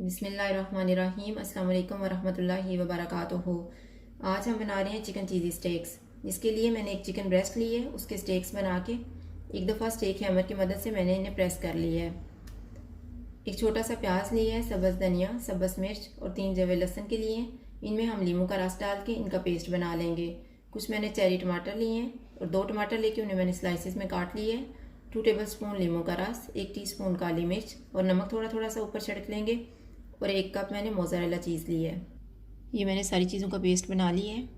बिस्मिल्लाहिर्रहमानिर्रहीम। अस्सलाम वालेकुम वरहमतुल्लाहि वबरकातुहू। आज हम बना रहे हैं चिकन चीज़ी स्टेक्स। इसके लिए मैंने एक चिकन ब्रेस्ट ली है, उसके स्टेक्स बना के एक दफ़ा स्टेक हैमर की मदद से मैंने इन्हें प्रेस कर लिया है। एक छोटा सा प्याज लिया है, सब्ज़ धनिया, सब्ज़ मिर्च और 3 जवे लहसुन के लिए। इनमें हम लीमू का रस डाल के इनका पेस्ट बना लेंगे। कुछ मैंने चेरी टमाटर लिए हैं और 2 टमाटर लेके उन्हें मैंने स्लाइसिस में काट लिए है। 2 टेबलस्पून लीमू का रस, 1 टीस्पून काली मिर्च और नमक थोड़ा थोड़ा सा ऊपर छिड़क लेंगे। और 1 कप मैंने मोज़रेला चीज़ ली है। ये मैंने सारी चीज़ों का पेस्ट बना लिया है।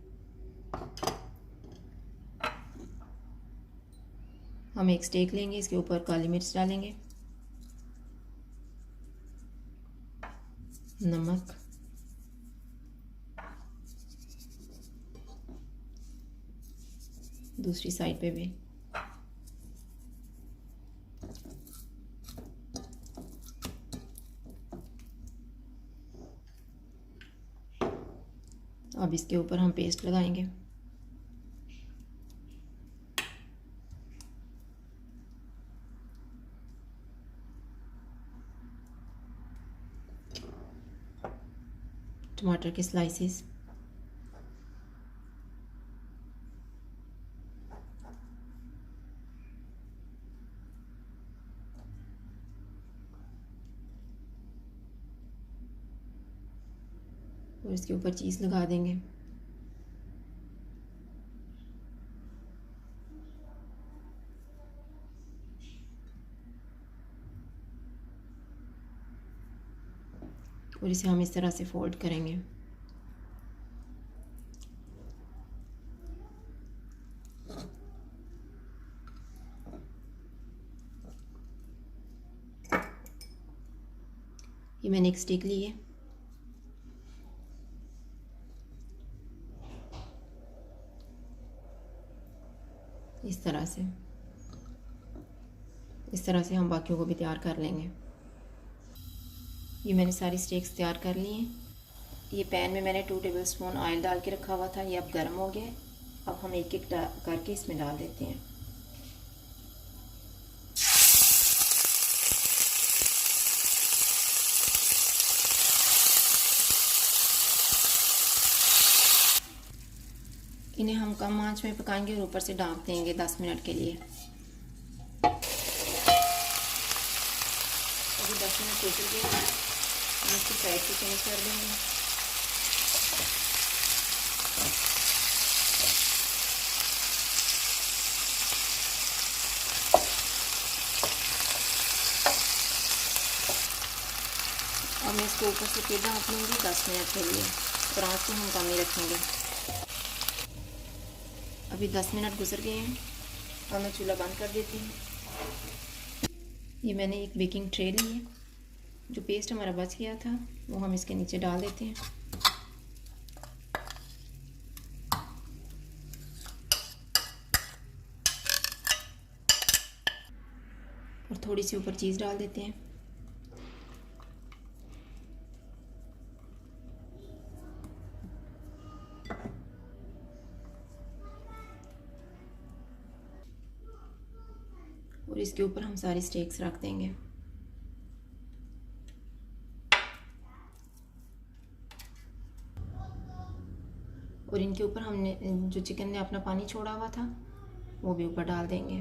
हम एक स्टेक लेंगे, इसके ऊपर काली मिर्च डालेंगे, नमक, दूसरी साइड पे भी अब इसके ऊपर हम पेस्ट लगाएंगे। टमाटर के स्लाइसेस, और इसके ऊपर चीज़ लगा देंगे। और इसे हम इस तरह से फोल्ड करेंगे। ये मैंने एक स्टिक ली है, इस तरह से हम बाकियों को भी तैयार कर लेंगे। ये मैंने सारी स्टेक्स तैयार कर ली हैं। ये पैन में मैंने 2 टेबलस्पून ऑयल डाल के रखा हुआ था, ये अब गर्म हो गया है। अब हम एक एक करके इसमें डाल देते हैं। इन्हें हम कम आंच में पकाएंगे और ऊपर से ढक देंगे 10 मिनट के लिए। अभी 10 मिनट हो चुके हैं, हम इसकी साइड से चेंज कर देंगे। अब मैं इसको ऊपर से फिर ढक लूँगी 10 मिनट के लिए और आँच को हम कम ही रखेंगे। अभी 10 मिनट गुजर गए हैं, अब मैं चूल्हा बंद कर देती हूँ। ये मैंने एक बेकिंग ट्रे ली है, जो पेस्ट हमारा बच गया था वो हम इसके नीचे डाल देते हैं। और थोड़ी सी ऊपर चीज़ डाल देते हैं। और इसके ऊपर हम सारी स्टेक्स रख देंगे। और इनके ऊपर हमने जो चिकन ने अपना पानी छोड़ा हुआ था वो भी ऊपर डाल देंगे।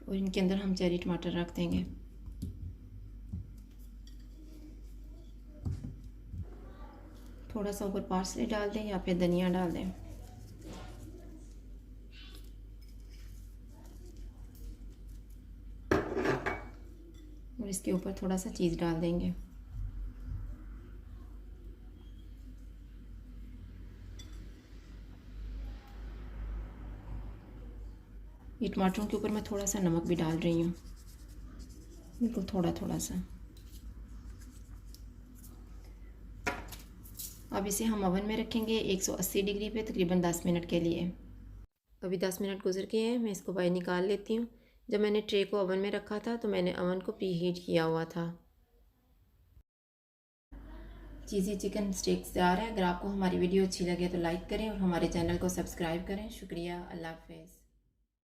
और इनके अंदर हम चेरी टमाटर रख देंगे। थोड़ा सा ऊपर पार्सले डाल दें या फिर धनिया डाल दें। और इसके ऊपर थोड़ा सा चीज़ डाल देंगे। ये टमाटरों के ऊपर मैं थोड़ा सा नमक भी डाल रही हूँ, बिल्कुल थोड़ा थोड़ा सा। अब इसे हम ओवन में रखेंगे 180 डिग्री पे तकरीबन 10 मिनट के लिए। अभी 10 मिनट गुजर गए हैं, मैं इसको बाहर निकाल लेती हूँ। जब मैंने ट्रे को ओवन में रखा था तो मैंने ओवन को प्री हीट किया हुआ था। चीज़ी चिकन स्टेक्स तैयार है। अगर आपको हमारी वीडियो अच्छी लगे तो लाइक करें और हमारे चैनल को सब्सक्राइब करें। शुक्रिया, अल्लाह हाफ़िज़।